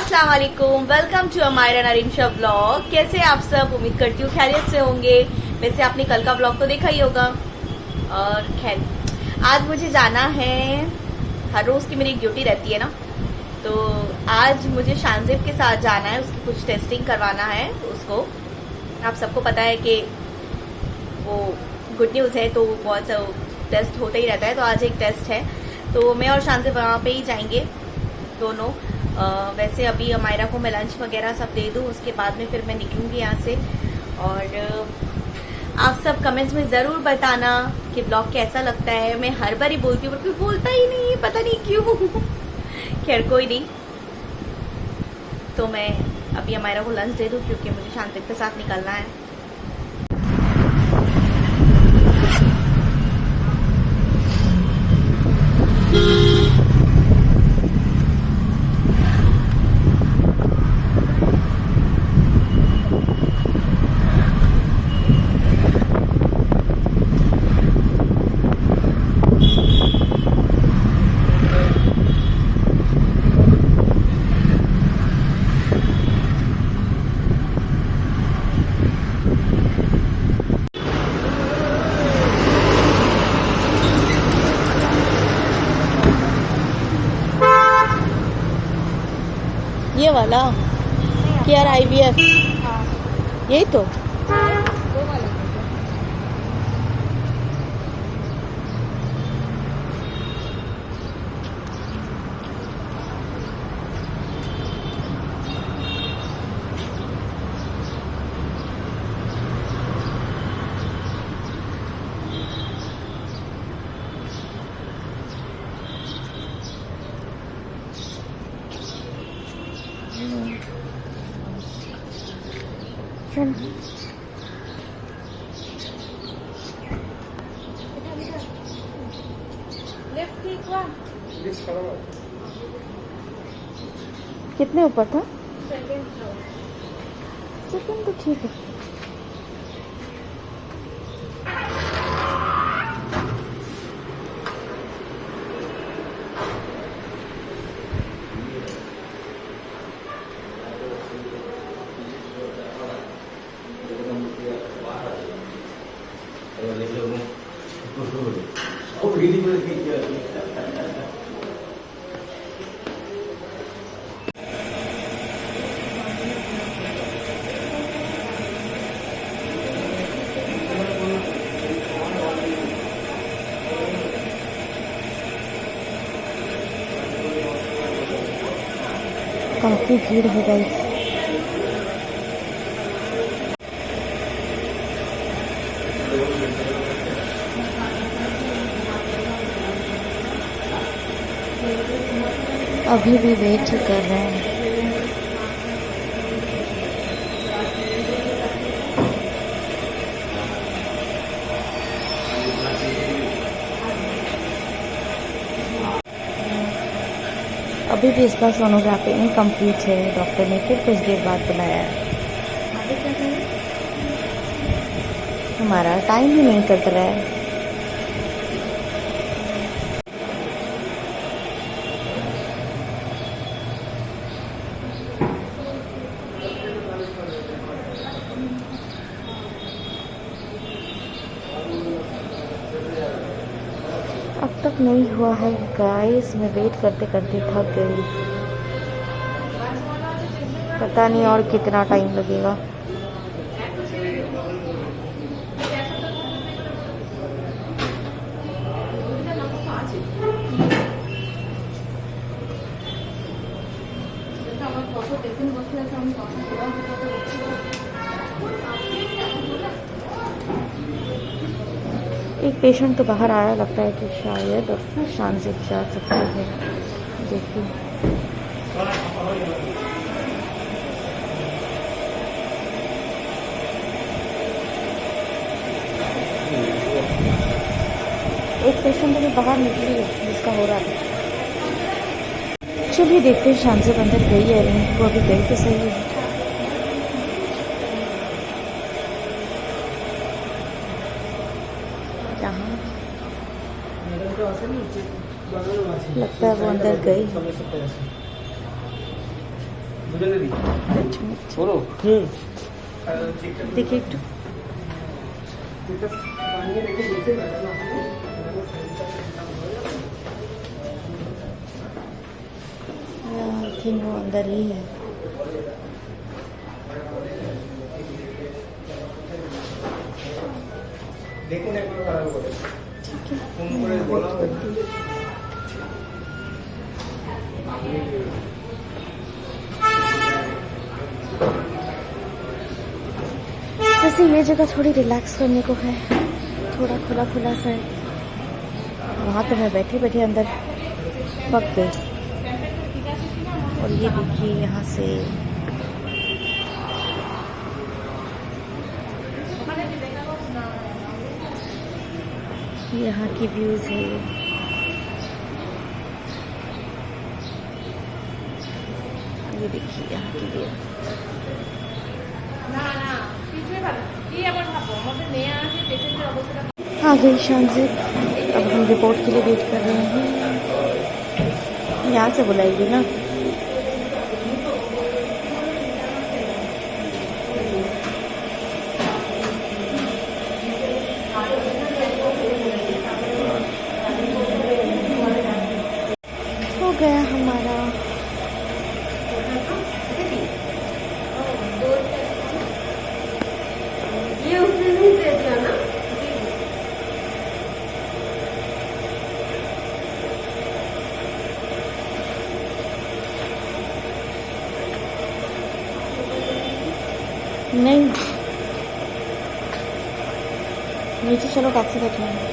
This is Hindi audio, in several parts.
अस्सलाम वालेकुम, वेलकम टू अमायरा नरीमशा ब्लॉग। कैसे आप सब? उम्मीद करती हूँ खैरियत से होंगे। वैसे आपने कल का ब्लॉग तो देखा ही होगा। और खैर आज मुझे जाना है, हर रोज की मेरी ड्यूटी रहती है ना, तो आज मुझे शानजेब के साथ जाना है, उसकी कुछ टेस्टिंग करवाना है उसको। आप सबको पता है कि वो गुड न्यूज़ है, तो बहुत सा टेस्ट होता ही रहता है। तो आज एक टेस्ट है, तो मैं और शानजेब वहाँ पे ही जाएंगे दोनों। वैसे अभी अमायरा को मैं लंच वगैरह सब दे दूँ, उसके बाद में फिर मैं निकलूँगी यहाँ से। और आप सब कमेंट्स में ज़रूर बताना कि ब्लॉग कैसा लगता है। मैं हर बार ही बोलती हूँ पर कोई बोलता ही नहीं है, पता नहीं क्यों। खैर कोई नहीं, तो मैं अभी अमायरा को लंच दे दूँ क्योंकि मुझे शानजेब के साथ निकलना है। ये वाला केयर IVF, यही तो। कितने ऊपर था? सेकंड तो ठीक है। काफी भीड़ है गाइस। अभी भी वेट ही कर रहे हैं। अभी भी इसका सोनोग्राफी इनकम्प्लीट है। डॉक्टर ने फिर कुछ देर बाद बुलाया है। हमारा टाइम ही नहीं कट रहा है। अब तक नहीं हुआ है गाइस, मैं वेट करते करते थक गई। पता नहीं और कितना टाइम लगेगा। एक पेशेंट तो बाहर आया, लगता है कि शायद शानजेब जा सकता है। देखिए एक पेशेंट अभी बाहर निकली है जिसका हो रहा है। चलिए देखते हैं शानजेब अंदर गई है नहीं। वो अभी गई तो सही है। लगता है वो अंदर गई। देखिए একটু आई थिंक वो अंदर ही है। वैसे ये जगह थोड़ी रिलैक्स करने को है, थोड़ा खुला खुला सा है। वहाँ तो मैं बैठे बैठे अंदर पक गई। और ये देखिए यहाँ से यहाँ की व्यूज है। ये देखिए यहाँ की व्यू। आ गई शाम से। अब हम रिपोर्ट के लिए वेट कर रहे हैं। यहाँ से बुलाएगी ना। हो गया हमारा। ये उसने नहीं दे दिया ना। नहीं नीचे चलो, टैक्सी देख लेंगे।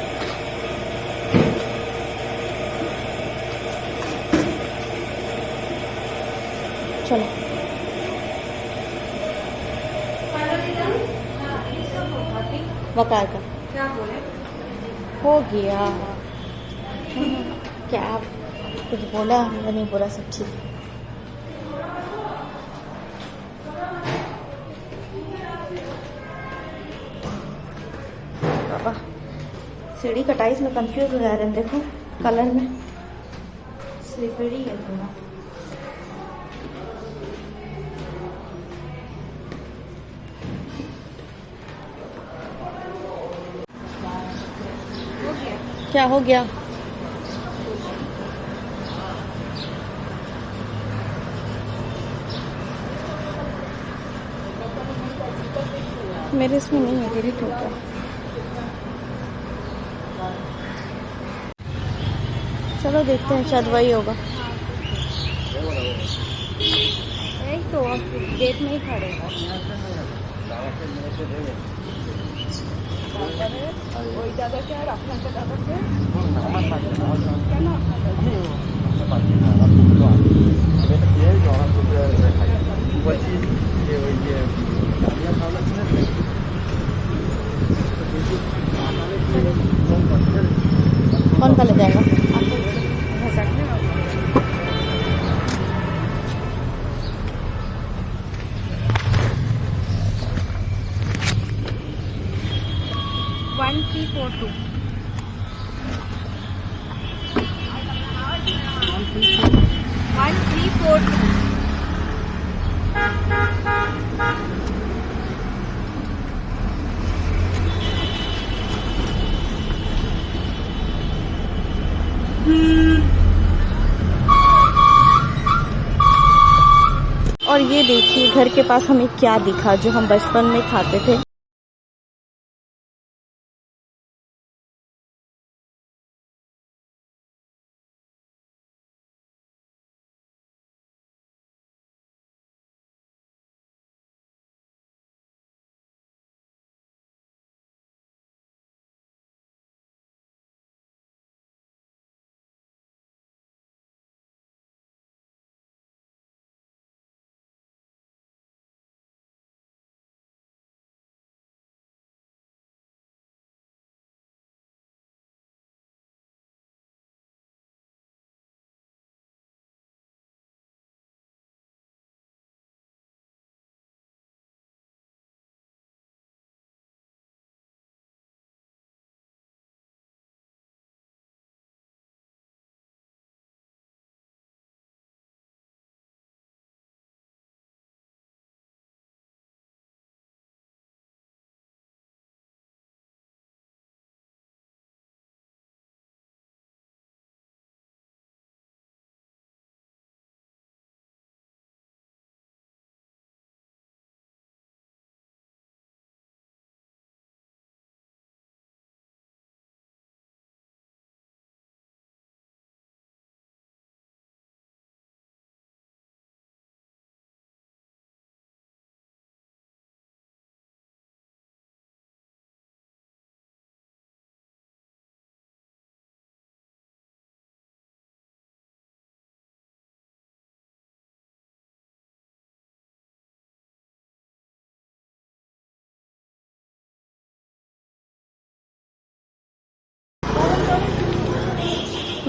चलो बकार का क्या बोले हो गया। क्या कुछ बोला? मैं नहीं बोला, सब ठीक। बाबा सीढ़ी कटाई में कंफ्यूज हो जा रहे हैं। देखो कलर में स्लिपरी है थोड़ा। क्या हो गया? मेरे इसमें नहीं है, डिलीट हो गया। चलो देखते हैं, शायद वही होगा। तो गेट में ही खड़े हैं। ওই দাদাকে আর আপনাকে দাদাকে কেন कौन पहले जाएगा? 1342 1342। और ये देखिए घर के पास हमें क्या दिखा जो हम बचपन में खाते थे।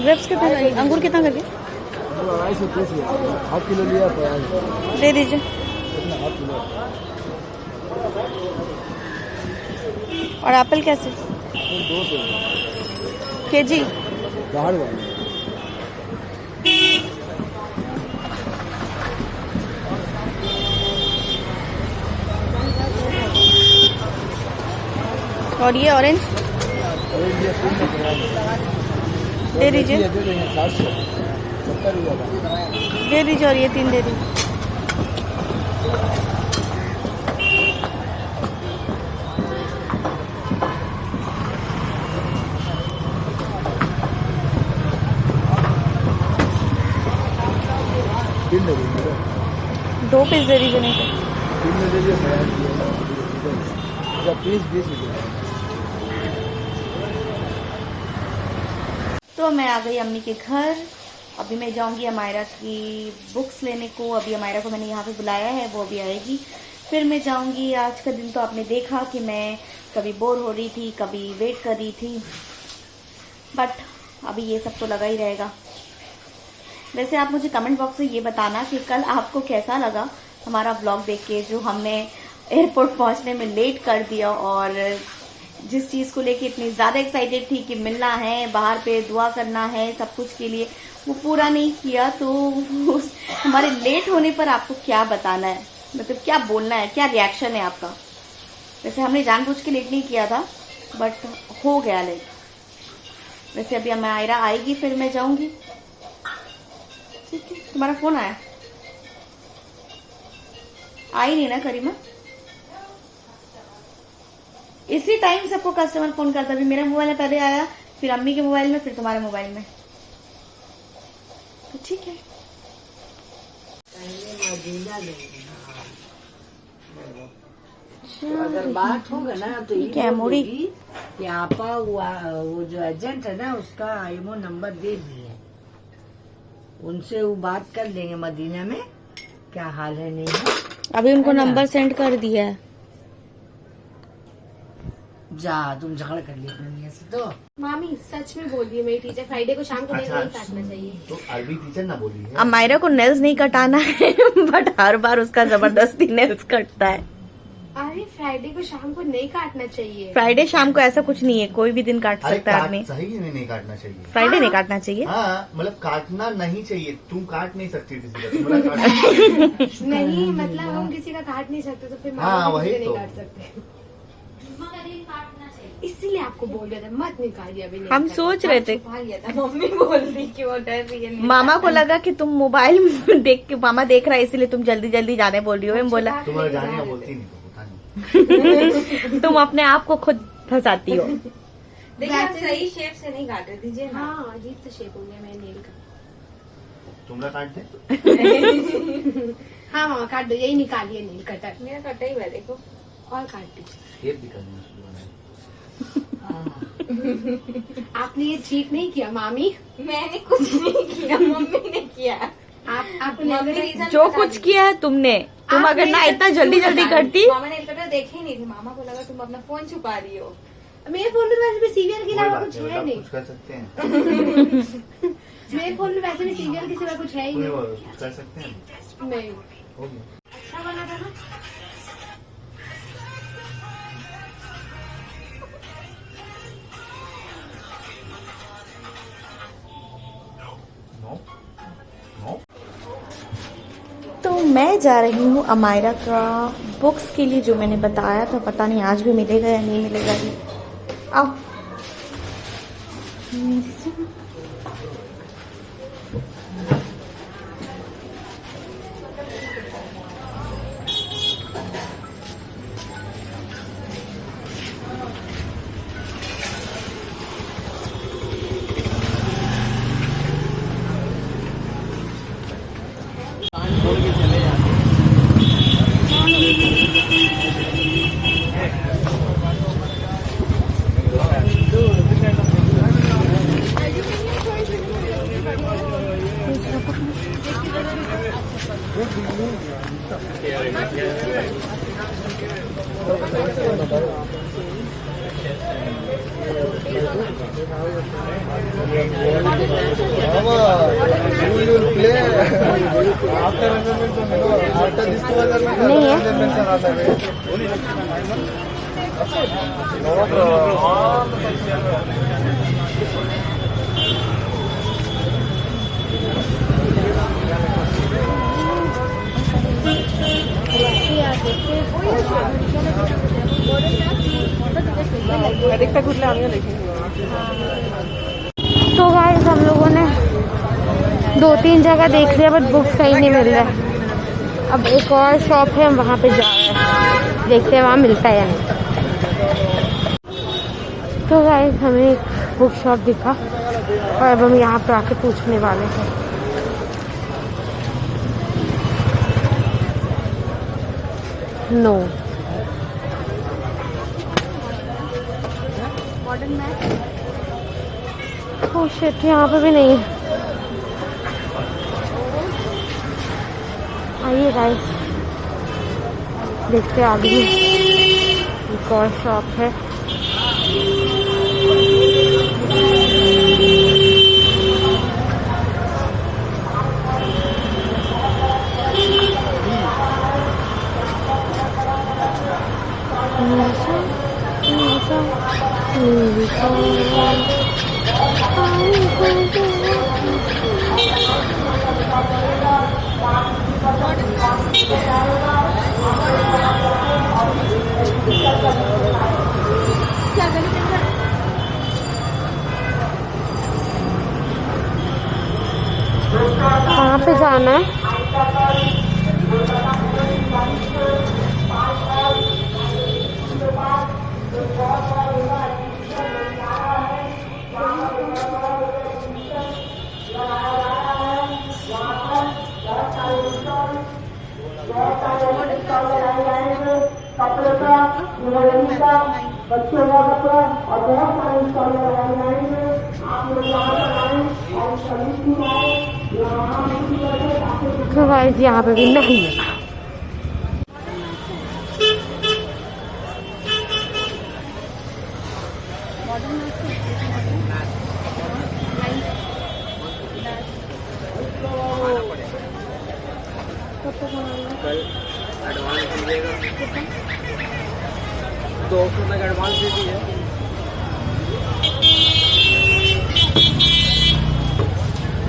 ग्रेप्स कितना करके, अंगूर कितना करके? 250 हाफ किलो लिया 50 दे दीजिए। Half kilo. और एप्पल कैसे 200 केजी? बाहर वाली और ये ऑरेंज दे दीजिए। 770 दे दीजिए और ये 3 दे दीजिए। तीन दे दीजिए। 2 पीस दे दीजिए नहीं तो। 3 में दे दीजिए। पीस 20 रुपये। तो मैं आ गई अम्मी के घर। अभी मैं जाऊंगी अमायरा की बुक्स लेने को। अभी अमायरा को मैंने यहाँ पे बुलाया है, वो अभी आएगी, फिर मैं जाऊंगी। आज का दिन तो आपने देखा कि मैं कभी बोर हो रही थी, कभी वेट कर रही थी, बट अभी ये सब तो लगा ही रहेगा। वैसे आप मुझे कमेंट बॉक्स में ये बताना कि कल आपको कैसा लगा हमारा व्लॉग देख के, जो हमने एयरपोर्ट पहुंचने में लेट कर दिया और जिस चीज को लेके इतनी ज्यादा एक्साइटेड थी कि मिलना है, बाहर पे दुआ करना है, सब कुछ के लिए, वो पूरा नहीं किया। तो हमारे लेट होने पर आपको क्या बताना है, मतलब क्या बोलना है, क्या रिएक्शन है आपका? वैसे हमने जानबूझ के लेट नहीं किया था, बट हो गया लेट। वैसे अभी अमायरा आएगी फिर मैं जाऊंगी। ठीक है, तुम्हारा फोन आया? आई नहीं ना करीमा? इसी टाइम सबको कस्टमर फोन करता है। अभी मेरे मोबाइल में पहले आया, फिर अम्मी के मोबाइल में, फिर तुम्हारे मोबाइल में। तो ठीक है। अगर बात होगा ना तो ये क्या मोड़ी? कि आपा वो जो एजेंट है ना उसका आईमो नंबर दे दिए, उनसे वो बात कर लेंगे मदीना में क्या हाल है नहीं है। अभी उनको नंबर सेंड कर दिया है। जा तुम झगड़ा कर लिया अपने मियां से। तो मामी सच में बोल रही है मेरी टीचर, फ्राइडे को शाम को नेल नहीं काटना चाहिए। तो अरबी टीचर ना बोली है। अमायरा को नेल्स नहीं कटाना है बट हर बार उसका जबरदस्ती नेल्स कटता है। अरे फ्राइडे को शाम को नहीं काटना चाहिए। फ्राइडे शाम को ऐसा कुछ नहीं है, कोई भी दिन काट सकता है आदमी। सही है, नहीं काटना चाहिए। फ्राइडे नहीं काटना चाहिए। हाँ मतलब काटना नहीं चाहिए। तुम काट नहीं सकती किसी का, तुम्हारा काट नहीं मतलब हम किसी का काट नहीं सकते तो फिर हाँ, मामी वही किसी का तो। नहीं काट सकते। इसीलिए आपको बोल रहे थे मत निकालिए अभी। नहीं हम करना। सोच रहे थे, छुपा लिया था, मम्मी बोल रही कि वो डर रही है। मामा को लगा कि तुम मोबाइल में देख के, मामा देख रहा है इसीलिए तुम जल्दी जल्दी जाने बोल रही हो। मैं बोला तुम्हारा जाने का बोलती नहीं तो पता नहीं। तुम अपने आप को खुद फंसाती हो। देखिए आप सही शेप से नहीं काटे दीजिए ना। हाँ अजीब सा शेप हो गया मेरे नेल का। तुमरा काट दे। हाँ मामा काट दो, यही निकालिए नेल कटर। मेरा कटा ही हुआ है, देखो। और काट दीजिए। शेप भी करना है। आपने ये ठीक नहीं किया मामी। मैंने कुछ नहीं किया, मम्मी ने किया। आपको मम्मी नेल रीजन जो बता कुछ दी। किया है तुमने, तुम आप अगर ना मेरे इतना साथ जल्दी क्यों जल्दी बता रही? करती। मामा ने कटर देखे ही नहीं थे। मामा को लगा तुम अपना फोन छुपा रही हो। मेरे फोन में वैसे भी सीरियल के कोई अलावा बात कुछ नहीं, है आप नहीं। कुछ कर सकते हैं। मेरे फोन में वैसे भी सीरियल के सिवा कुछ है ही कोई नहीं। बात, कुछ कर सकते हैं। नहीं हो गया। अच्छा बना था ना। नो नो तो मैं जा रही हूँ अमायरा का बुक्स के लिए, जो मैंने बताया था। पता नहीं आज भी मिलेगा या नहीं मिलेगा। आओ। छोड़ के चले जाते हैं। नहीं है। तो गाइस हम लोगों ने 2-3 जगह देख लिया बट बुक्स कहीं नहीं मिल रहा। अब एक और शॉप है, हम वहाँ पे जा रहे हैं, देखते हैं वहाँ मिलता है या नहीं। तो गाइस हमें एक बुक शॉप दिखा और अब हम यहाँ पे आके पूछने वाले हैं। नो ओह शिट, यहाँ पे भी नहीं है। आइए गाइस देखते आगे एक और शॉप है। कहाँ पे जाना है? बच्चों का कपड़ा और बहुत सारे स्टॉल लगाए जाएंगे। आप लोग यहाँ पर आए और सर्विस आए। तो गाइस यहाँ पे भी नहीं है। कल एडवांस दीजिएगा, 200 तक एडवांस दे दीजिए।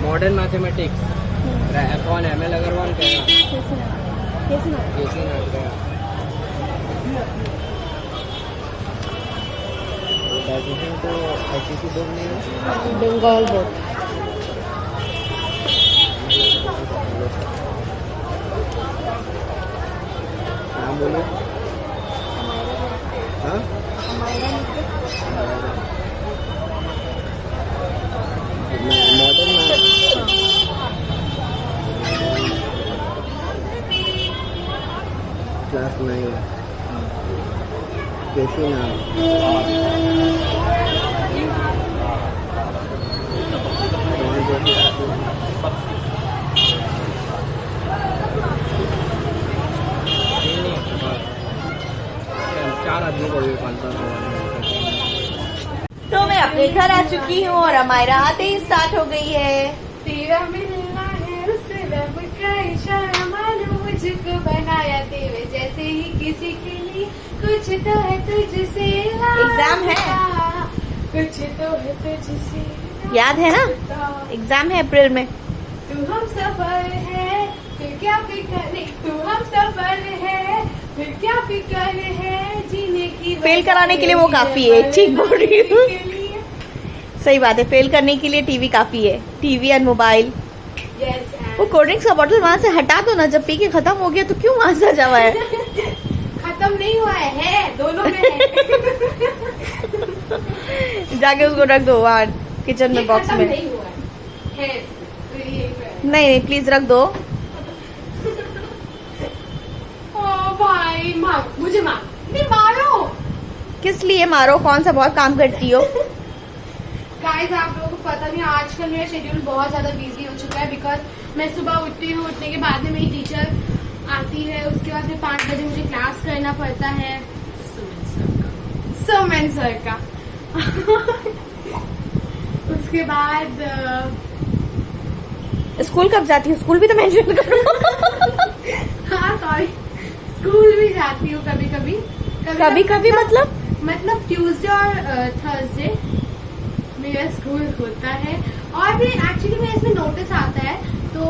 मॉडर्न मैथमेटिक्स कौन है? ML अग्रवाल का कैसी नाथ का तो ICC बोर्ड नहीं है, बंगाल बोर्ड। नाम बोलो। हाँ मॉडर्न क्लास 9 कैसी नाम चार आदमी को भी 500। तो मैं अपने घर आ चुकी हूँ और हमारा आते ही स्टार्ट हो गई है। तेरा मिलना है उस रब का इशारा, मालूम मुझको बनाया तेरे जैसे ही किसी के लिए। कुछ तो है तुझसे एग्जाम है, कुछ तो है तुझसे याद है ना? एग्जाम है अप्रैल में। तू हम सफर है फिर क्या फिक्र नहीं, तू हम सफर है फिर क्या फिक्र है, जीने की फेल कराने के लिए वो काफी है, ठीक बोल रही हूँ। सही बात है, फेल करने के लिए टीवी काफी है, टीवी एंड मोबाइल। वो कोल्ड ड्रिंक्स का बोतल वहाँ से हटा दो ना, जब पी के खत्म हो गया तो क्यों वहाँ सजा हुआ है? खत्म नहीं हुआ है, दोनों में है। जाके उसको रख दो वहाँ किचन में बॉक्स में। नहीं हुआ है, नहीं प्लीज रख दो। ओ भाई मार, मुझे मार, नहीं मारो। किस लिए मारो? कौन सा बहुत काम करती हो? गाइस आप लोगों को पता नहीं, आजकल मेरा शेड्यूल बहुत ज्यादा बिजी हो चुका है। बिकॉज मैं सुबह उठती हूँ, उठने के बाद में मेरी टीचर आती है, उसके बाद फिर 5 बजे मुझे क्लास करना पड़ता है। सोमेन सर का। उसके बाद स्कूल कब जाती हूँ? स्कूल भी तो मेंशन करो। हाँ सॉरी, स्कूल भी जाती हूँ कभी कभी। कभी कभी मतलब ट्यूसडे और थर्सडे मेरा स्कूल होता है। और भी एक्चुअली मैं इसमें नोटिस आता है, तो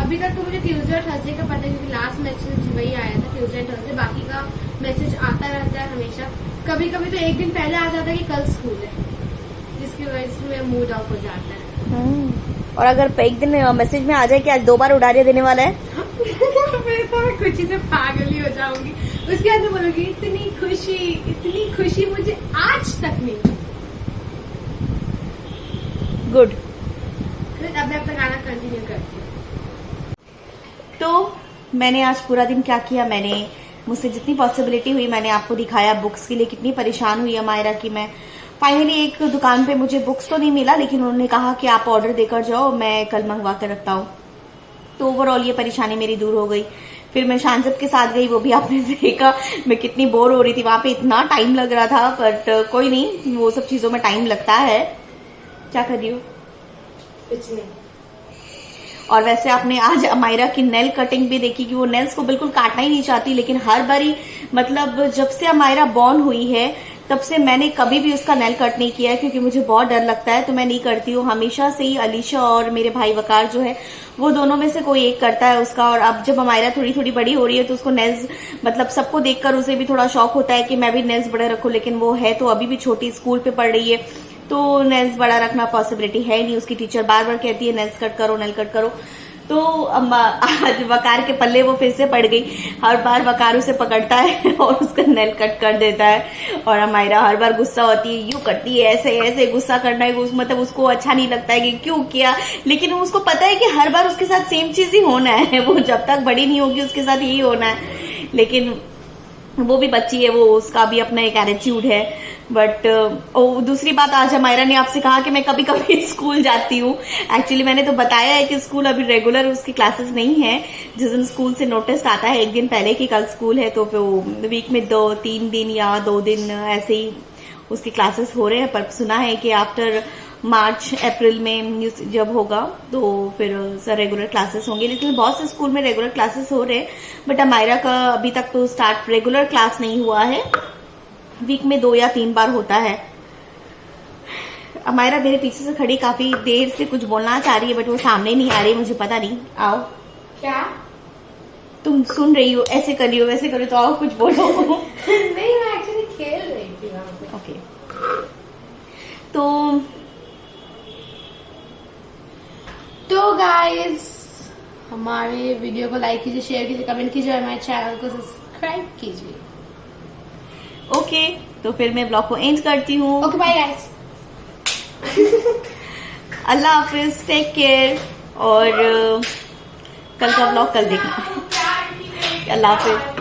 अभी तक तो मुझे ट्यूसडे और थर्सडे का पता है क्योंकि लास्ट मैसेज वही आया था, ट्यूसडे और थर्सडे। बाकी का मैसेज आता रहता है हमेशा। कभी कभी तो एक दिन पहले आ जाता है कि कल स्कूल है, जिसकी वजह से मेरा मूड ऑफ हो जाता है। और अगर एक दिन मैसेज में आ जाए कि आज 2 बार उड़ारिया देने वाला है, फिर तो मैं कुछ ही से पागल ही हो जाऊंगी। उसके बाद मैं बोलूंगी इतनी खुशी मुझे आज तक नहीं। गुड। फिर अब मैं अपना गाना कंटिन्यू करती हूँ। तो मैंने आज पूरा दिन क्या किया, मैंने मुझसे जितनी पॉसिबिलिटी हुई मैंने आपको दिखाया। बुक्स के लिए कितनी परेशान हुई अमायरा की मैं। फाइनली एक दुकान पे मुझे बुक्स तो नहीं मिला, लेकिन उन्होंने कहा कि आप ऑर्डर देकर जाओ, मैं कल मंगवा कर रखता हूँ। तो ओवरऑल ये परेशानी मेरी दूर हो गई। फिर मैं शानजब के साथ गई, वो भी आपने देखा मैं कितनी बोर हो रही थी। वहां पे इतना टाइम लग रहा था, बट कोई नहीं, वो सब चीजों में टाइम लगता है। क्या कर रही हो? कुछ नहीं। और वैसे आपने आज अमायरा की नेल कटिंग भी देखी कि वो नेल्स को बिल्कुल काटना ही नहीं चाहती, लेकिन हर बारी मतलब जब से अमायरा बॉर्न हुई है तब से मैंने कभी भी उसका नेल कट नहीं किया है, क्योंकि मुझे बहुत डर लगता है, तो मैं नहीं करती हूँ। हमेशा से ही अलीशा और मेरे भाई वकार जो है वो दोनों में से कोई एक करता है उसका। और अब जब अमायरा थोड़ी थोड़ी बड़ी हो रही है तो उसको नेल्स मतलब सबको देखकर उसे भी थोड़ा शौक होता है कि मैं भी नेल्स बड़े रखूं, लेकिन वो है तो अभी भी छोटी, स्कूल पे पढ़ रही है, तो नेल्स बड़ा रखना पॉसिबिलिटी है नहीं। उसकी टीचर बार बार कहती है नेल्स कट करो, नेल कट करो। तो आज वकार के पल्ले वो फिर से पड़ गई। हर बार वकार उसे पकड़ता है और उसका नेल कट कर देता है। और अमायरा हर बार गुस्सा होती है, यूं करती है, ऐसे ऐसे गुस्सा करना है, मतलब उसको अच्छा नहीं लगता है कि क्यों किया, लेकिन उसको पता है कि हर बार उसके साथ सेम चीज ही होना है। वो जब तक बड़ी नहीं होगी उसके साथ यही होना है। लेकिन वो भी बच्ची है, वो उसका भी अपना एक एटीट्यूड है। बट दूसरी बात, आज अमायरा ने आपसे कहा कि मैं कभी कभी स्कूल जाती हूँ। एक्चुअली मैंने तो बताया है कि स्कूल अभी रेगुलर उसकी क्लासेस नहीं है। जिस दिन स्कूल से नोटिस आता है एक दिन पहले कि कल स्कूल है, तो फिर वीक में 2-3 दिन या 2 दिन ऐसे ही उसकी क्लासेस हो रहे हैं। पर सुना है कि आफ्टर मार्च अप्रैल में जब होगा तो फिर सर रेगुलर क्लासेस होंगे। लेकिन बहुत से स्कूल में रेगुलर क्लासेस हो रहे हैं, बट अमायरा का अभी तक तो स्टार्ट रेगुलर क्लास नहीं हुआ है। वीक में 2 या 3 बार होता है। अमायरा मेरे पीछे से खड़ी काफी देर से कुछ बोलना चाह रही है, बट वो सामने नहीं आ रही, मुझे पता नहीं। आओ। क्या तुम सुन रही हो, ऐसे कर रही हो, वैसे करो, तो आओ कुछ बोलो। नहीं, मैं एक्चुअली खेल रही थी वहां पे। ओके। तो गाइस, हमारे वीडियो को लाइक कीजिए, शेयर कीजिए, कमेंट कीजिए और हमारे चैनल को सब्सक्राइब कीजिए। ओके, तो फिर मैं ब्लॉग को एंड करती हूँ। Okay, bye guys. अल्लाह हाफिज, टेक केयर। और कल का ब्लॉग कल देखना। अल्लाह हाफिज।